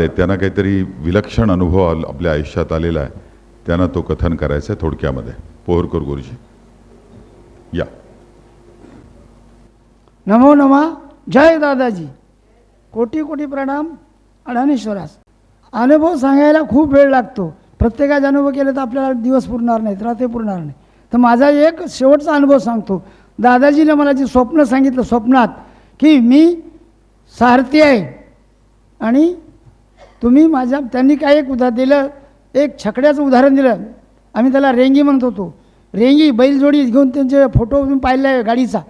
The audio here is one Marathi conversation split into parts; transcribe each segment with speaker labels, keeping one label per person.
Speaker 1: आले त्यांना काहीतरी विलक्षण अनुभव आपल्या आयुष्यात आलेला आहे, त्यांना तो कथन करायचं आहे थोडक्यामध्ये. पोहरकर गुरुजी या.
Speaker 2: नमो नमः. जय दादाजी. कोटी कोटी प्रणाम अडाणेश्वरास. अनुभव सांगायला खूप वेळ लागतो. प्रत्येकाचे अनुभव केले तर आपल्याला दिवस पुरणार नाहीत, रात्री पुरणार नाही. तर माझा एक शेवटचा अनुभव सांगतो. दादाजीने मला जे स्वप्न सांगितलं स्वप्नात की मी सारथी आहे आणि तुम्ही माझ्या, त्यांनी काय एक उदाहरण दिलं, एक छकड्याचं उदाहरण दिलं. आम्ही त्याला रेंगी म्हणत होतो. रेंगी बैलजोडी घेऊन त्यांचे फोटो तुम्ही पाहिला आहे गाडीचा,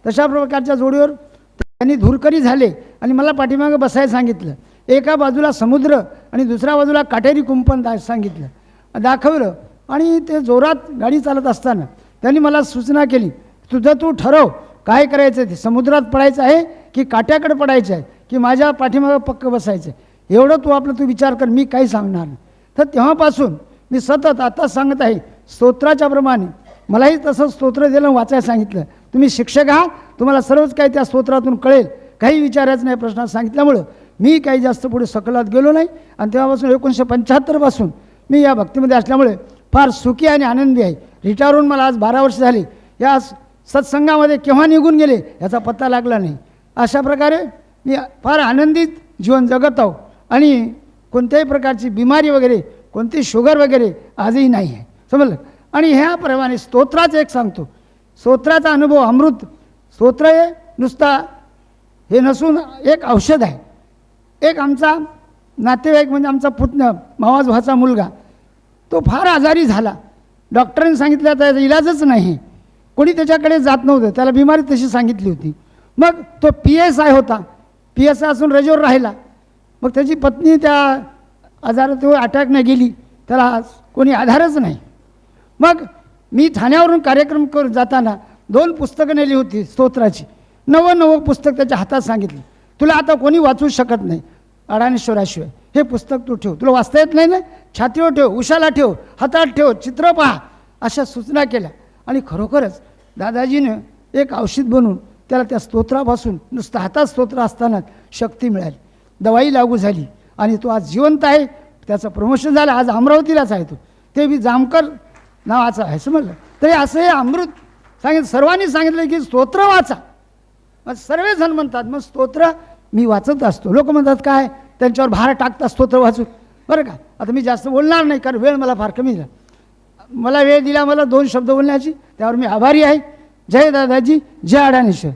Speaker 2: तशा प्रकारच्या जोडीवर त्यांनी धुरकरी झाले आणि मला पाठीमागं बसायला सांगितलं. एका बाजूला समुद्र आणि दुसऱ्या बाजूला काटेरी कुंपण सांगितलं, दाखवलं. आणि ते जोरात गाडी चालत असताना त्यांनी मला सूचना केली, तुझं तू ठरव काय करायचं आहे, ते समुद्रात पडायचं आहे की काट्याकडे पडायचं आहे की माझ्या पाठीमागं पक्क बसायचं आहे, एवढं तू विचार कर, मी काही सांगणार नाही. तर तेव्हापासून मी सतत आता सांगत आहे स्तोत्राच्या प्रमाणे. मलाही तसं स्तोत्र दिलं, वाचायला सांगितलं. तुम्ही शिक्षक आहात, तुम्हाला सर्वच काही त्या स्तोत्रातून कळेल, काही विचारायचं नाही. प्रश्नात सांगितल्यामुळं मी काही जास्त पुढे सकलात गेलो नाही. आणि तेव्हापासून 1975 पासून मी या भक्तीमध्ये असल्यामुळे फार सुखी आणि आनंदी आहे. रिटायर होऊन मला आज 12 वर्ष झाली. या सत्संगामध्ये केव्हा निघून गेले याचा पत्ता लागला नाही. अशा प्रकारे मी फार आनंदित जीवन जगत आहो आणि कोणत्याही प्रकारची बिमारी वगैरे, कोणती शुगर वगैरे आजही नाही आहे, समजलं. आणि ह्याप्रमाणे स्तोत्राचं एक सांगतो. स्तोत्राचा अनुभव अमृत. स्तोत्र हे नुसता हे नसून एक औषध आहे. एक आमचा नातेवाईक म्हणजे आमचा पुतण्या मावस भाचा मुलगा, तो फार आजारी झाला. डॉक्टरांनी सांगितलं त्याचा इलाजच नाही. कोणी त्याच्याकडे जात नव्हतं, त्याला बिमारी तशी सांगितली होती. मग तो PSI होता. PSI असून रजेवर राहिला. मग त्याची पत्नी त्या आजारात अटॅकने गेली, त्याला कोणी आधारच नाही. मग मी ठाण्यावरून कार्यक्रम करून जाताना 2 पुस्तकं नेली होती स्तोत्राची. नवं पुस्तक त्याच्या हातात सांगितलं, तुला आता कोणी वाचू शकत नाही अडाणेश्वराशिवाय, हे पुस्तक तू ठेव. तुला वाचता येत नाही ना, छातीवर ठेव, उशाला ठेव, हातात ठेव, चित्र पहा, अशा सूचना केल्या. आणि खरोखरच दादाजीनं एक औषध बनवून त्याला त्या स्तोत्रापासून, नुसतं हातात स्तोत्र असतानाच शक्ती मिळाली, दवाई लागू झाली आणि तो आज जिवंत आहे. त्याचं प्रमोशन झालं, आज अमरावतीलाच आहे तो. ते बी जामकर नावाचं आहे, समजलं. तरी असं हे अमृत सांगितलं. सर्वांनी सांगितलं की स्तोत्र वाचा. मग सर्वजण म्हणतात, मग स्तोत्र मी वाचत असतो. लोक म्हणतात काय त्यांच्यावर भार टाकतात स्तोत्र वाचून, बरं का. आता मी जास्त बोलणार नाही कारण वेळ मला फार कमी दिला. मला वेळ दिला, मला 2 शब्द बोलण्याची, त्यावर मी आभारी आहे. जय दादाजी, जय अडाणेश्वर.